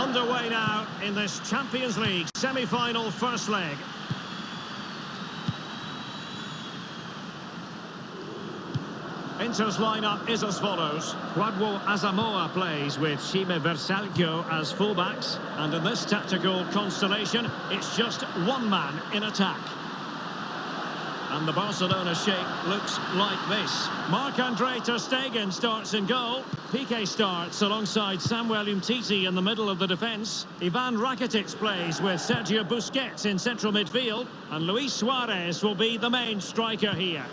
underway now in this Champions League semi-final first leg. Inter's lineup is as follows. Kwadwo Asamoah plays with Shime Versalco as fullbacks. And in this tactical constellation, it's just one man in attack. And the Barcelona shape looks like this. Marc-Andre ter Stegen starts in goal. Piqué starts alongside Samuel Umtiti in the middle of the defence. Ivan Rakitic plays with Sergio Busquets in central midfield. And Luis Suarez will be the main striker here.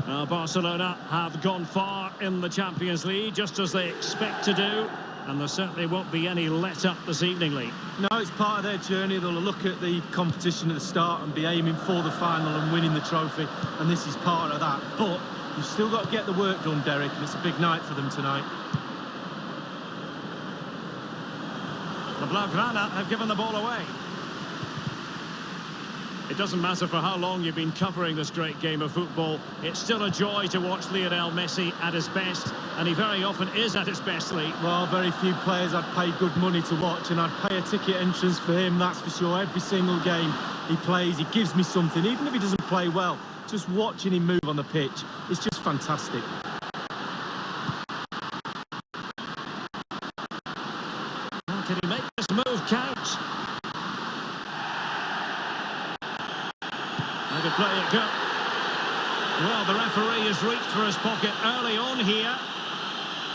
Now Barcelona have gone far in the Champions League, just as they expect to do. And there certainly won't be any let-up this evening, Lee. No, it's part of their journey. They'll look at the competition at the start and be aiming for the final and winning the trophy. And this is part of that. But you've still got to get the work done, Derek, and it's a big night for them tonight. The Blaugrana have given the ball away. It doesn't matter for how long you've been covering this great game of football. It's still a joy to watch Lionel Messi at his best, and he very often is at his best, Lee. Well, very few players I'd pay good money to watch, and I'd pay a ticket entrance for him, that's for sure. Every single game he plays, he gives me something, even if he doesn't play well. Just watching him move on the pitch, it's just fantastic. How can he make this move count? How to play it go? Well, the referee has reached for his pocket early on here.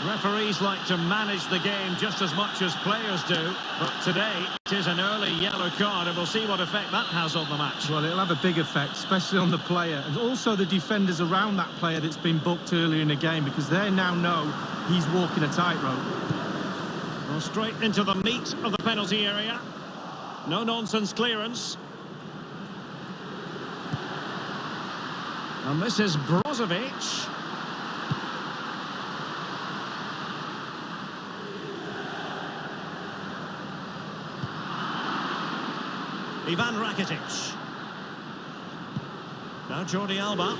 Referees like to manage the game just as much as players do, but today it is an early yellow card, and we'll see what effect that has on the match. Well, it'll have a big effect, especially on the player, and also the defenders around that player that's been booked earlier in the game, because they now know he's walking a tightrope. Well, straight into the meat of the penalty area. No-nonsense clearance. And this is Brozovic. Ivan Rakitic. Now Jordi Alba.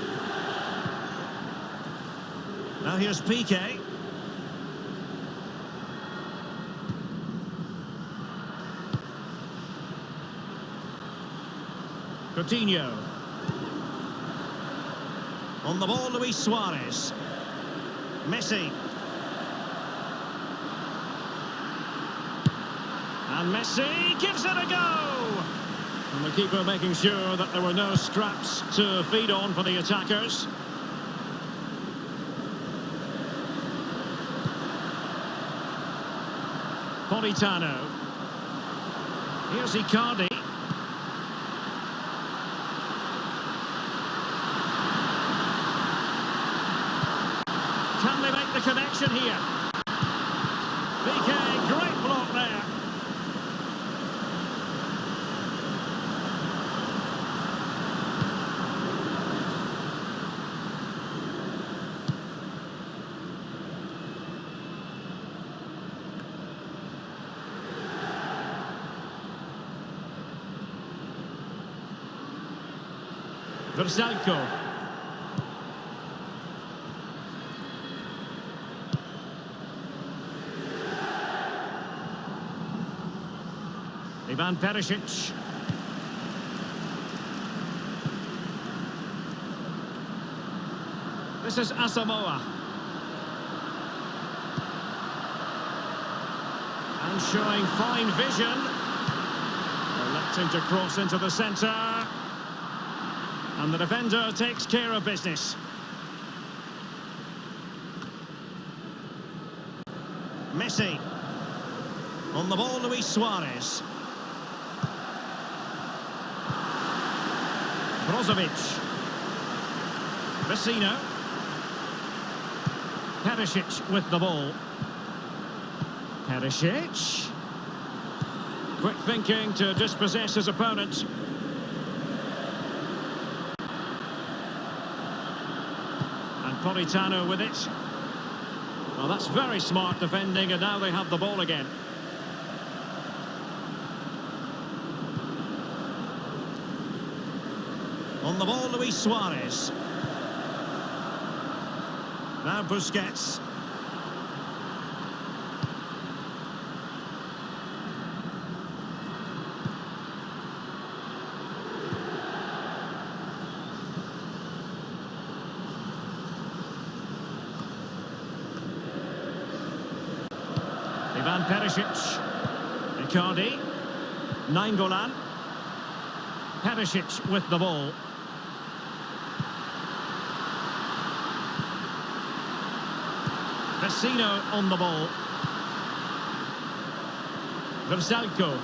Now here's Piqué. Coutinho. On the ball, Luis Suarez. Messi. And Messi gives it a go! And the keeper making sure that there were no scraps to feed on for the attackers. Politano. Here's Icardi. Can they make the connection here? Piqué, great block there. Versalco. Ivan Perisic. This is Asamoah. And showing fine vision. Electing to cross into the centre. And the defender takes care of business. Messi. On the ball, Luis Suarez. Brozovic. Vecino. Perisic with the ball. Perisic. Quick thinking to dispossess his opponent. And Politano with it. Well, that's very smart defending, and now they have the ball again. On the ball, Luis Suarez. Now Busquets. Ivan Perisic. Icardi. Nainggolan. Perisic with the ball. Vecino on the ball. Versalco.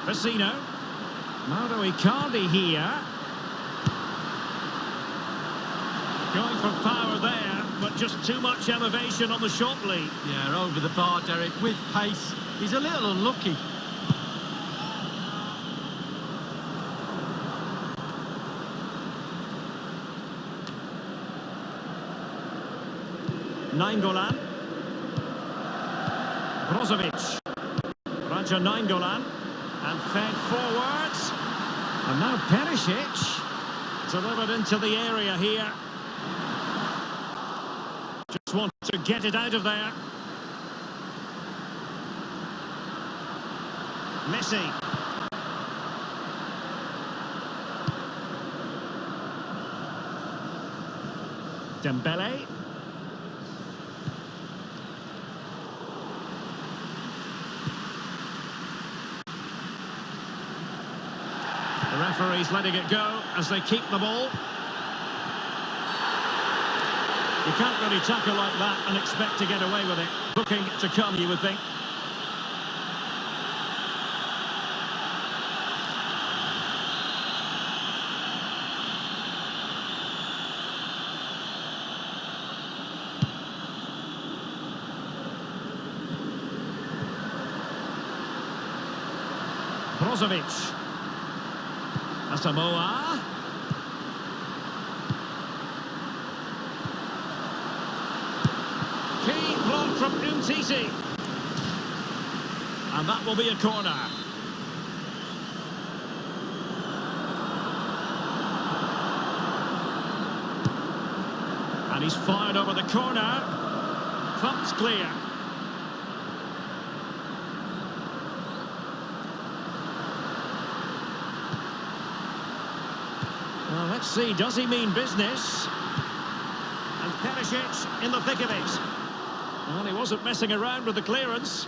Vecino. Mauro Icardi here. Going for power there, but just too much elevation on the short lead. Yeah, over the bar, Derek, with pace. He's a little unlucky. Nainggolan. Brozovic. Raja Nainggolan. And fed forwards. And now Perisic. Delivered into the area here. Just want to get it out of there. Messi. Dembele. The referee's letting it go as they keep the ball. You can't really tackle like that and expect to get away with it. Booking to come, you would think. Brozovic. Asamoah. Key block from Umtiti. And that will be a corner. And he's fired over the corner. Thump's clear. Well, let's see, does he mean business? And Perisic in the thick of it. Well, he wasn't messing around with the clearance.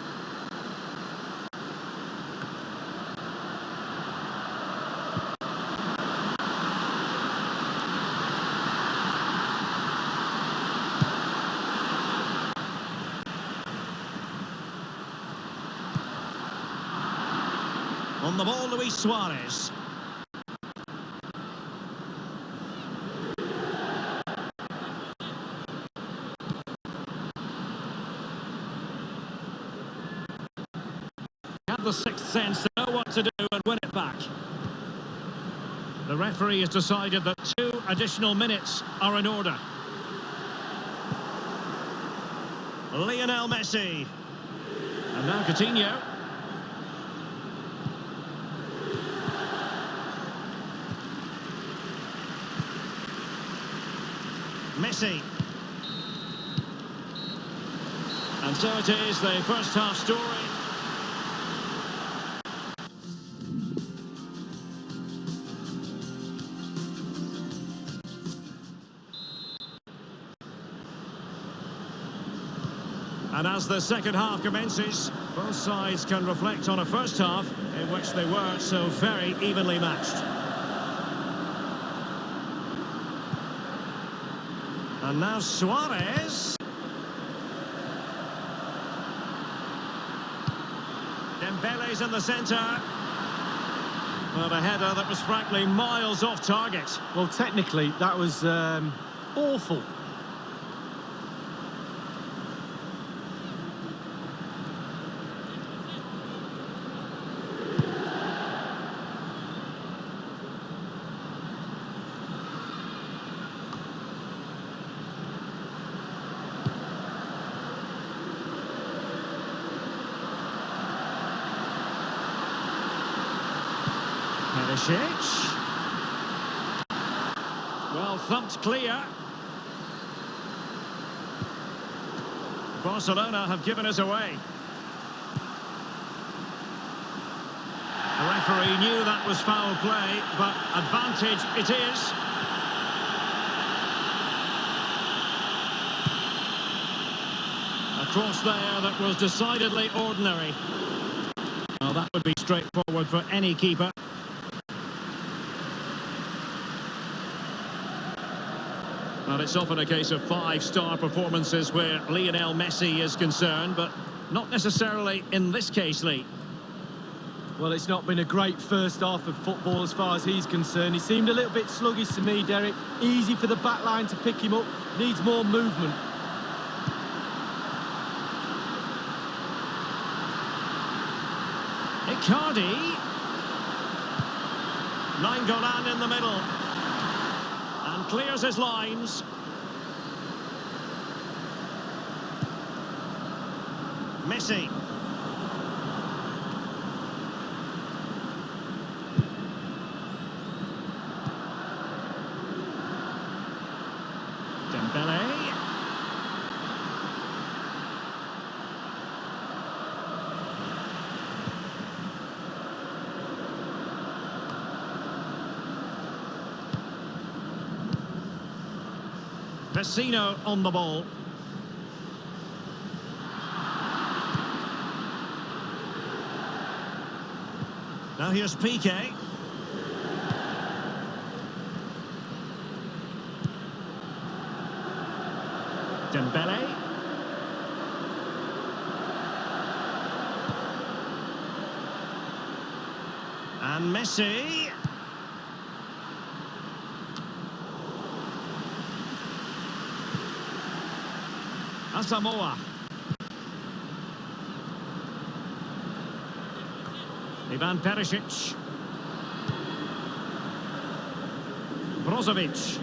On the ball, Luis Suarez. The sixth sense to know what to do and win it back. The referee has decided that 2 additional minutes are in order. Lionel Messi. And now Coutinho. Messi. And so it is, the first half story. And as the second half commences, both sides can reflect on a first half in which they were so very evenly matched. And now Suarez. Dembele's in the centre. Well, a header that was frankly miles off target. Well, technically, that was awful. Perisic. Well, thumped clear. Barcelona have given us away. The referee knew that was foul play, but advantage it is. A cross there that was decidedly ordinary. Well, that would be straightforward for any keeper. Well, it's often a case of five-star performances where Lionel Messi is concerned, but not necessarily in this case, Lee. Well, it's not been a great first half of football as far as he's concerned. He seemed a little bit sluggish to me, Derek. Easy for the back line to pick him up. Needs more movement. Icardi. Nainggolan in the middle. And clears his lines. Messi. Dembele. Vecino on the ball. Now here's Piqué. Dembele. And Messi. Asamoah. Ivan Perisic. Brozovic.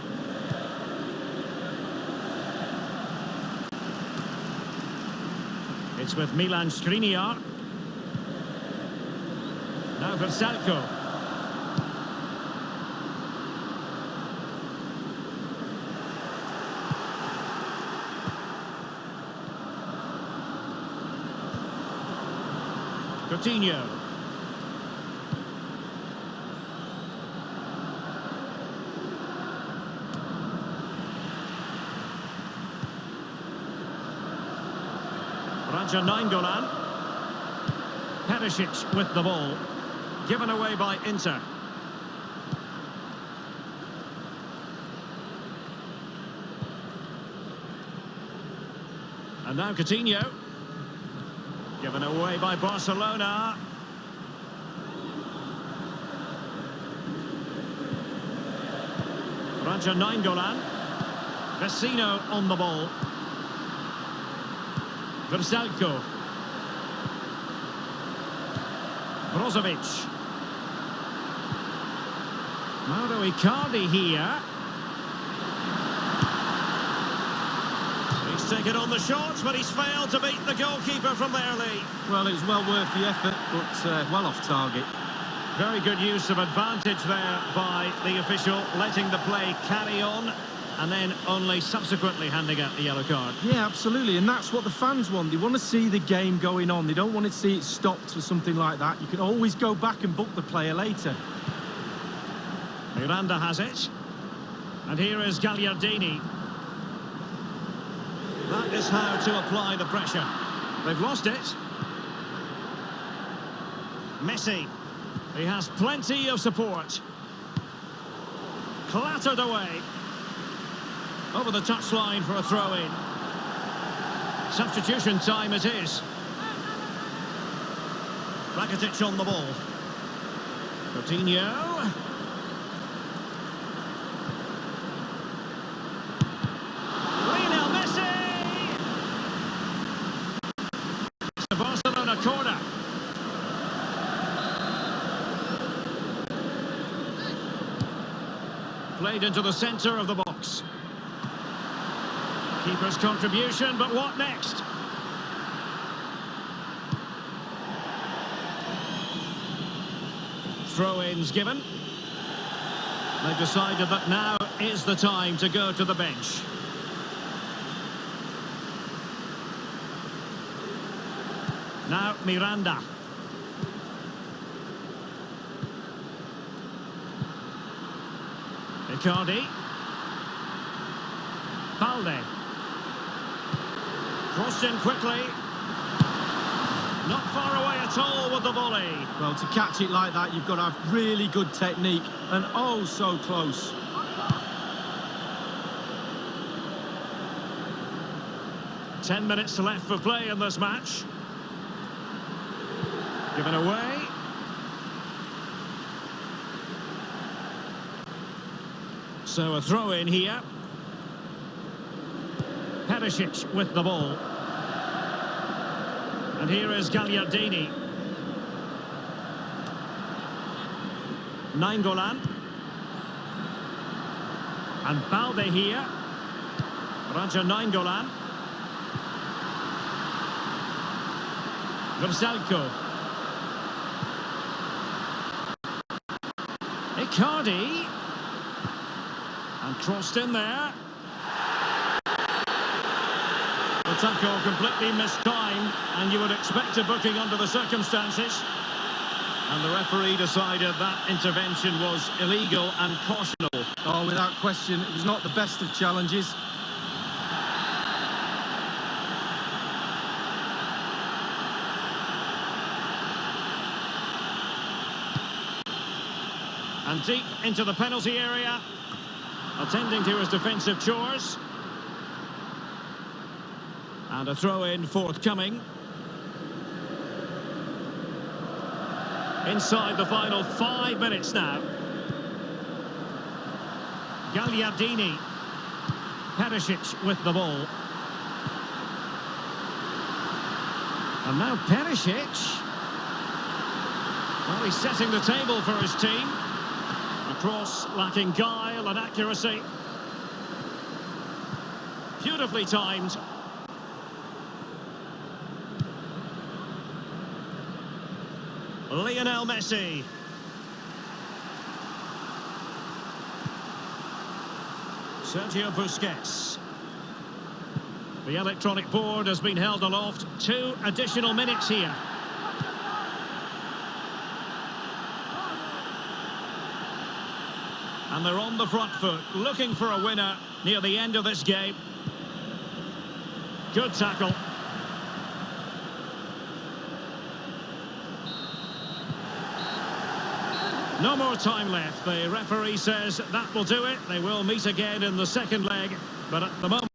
It's with Milan Skriniar. Now Versalco. Coutinho. Nainggolan. Perisic with the ball. Given away by Inter. And now Coutinho. Given away by Barcelona. Nainggolan. Vecino on the ball. Versalco. Brozovic. Mauro Icardi here. He's taken on the shots, but he's failed to beat the goalkeeper from there, Lee. Well, it was well worth the effort, but well off target. Very good use of advantage there by the official, letting the play carry on, and then only subsequently handing out the yellow card. Yeah, absolutely, and that's what the fans want. They want to see the game going on. They don't want to see it stopped for something like that. You can always go back and book the player later. Miranda has it. And here is Gagliardini. That is how to apply the pressure. They've lost it. Messi. He has plenty of support. Clattered away. Over the touchline for a throw-in. Substitution time it is. Rakitic on the ball. Coutinho. Lionel Messi! It's the Barcelona corner. Played into the centre of the box. Keeper's contribution, but what next? Throw-ins given. They've decided that now is the time to go to the bench. Now Miranda. Icardi. Balde. Crossed in quickly. Not far away at all with the volley. Well, to catch it like that, you've got to have really good technique, and oh, so close. Ten minutes left for play in this match. Given away. So a throw in here. Perisic with the ball. And here is Gagliardini. Nainggolan. And Balde here. Raja Nainggolan. Versalco. Icardi. And crossed in there. The tackle completely mistimed, and you would expect a booking under the circumstances. And the referee decided that intervention was illegal and cautionable. Oh, without question, it was not the best of challenges. And deep into the penalty area, attending to his defensive chores. And a throw-in forthcoming. Inside the final 5 minutes now. Gagliardini. Perisic with the ball. And now Perisic. Well, he's setting the table for his team. A cross lacking guile and accuracy. Beautifully timed. Lionel Messi. Sergio Busquets. The electronic board has been held aloft. 2 additional minutes here. And they're on the front foot, looking for a winner near the end of this game. Good tackle. No more time left. The referee says that will do it. They will meet again in the second leg, but at the moment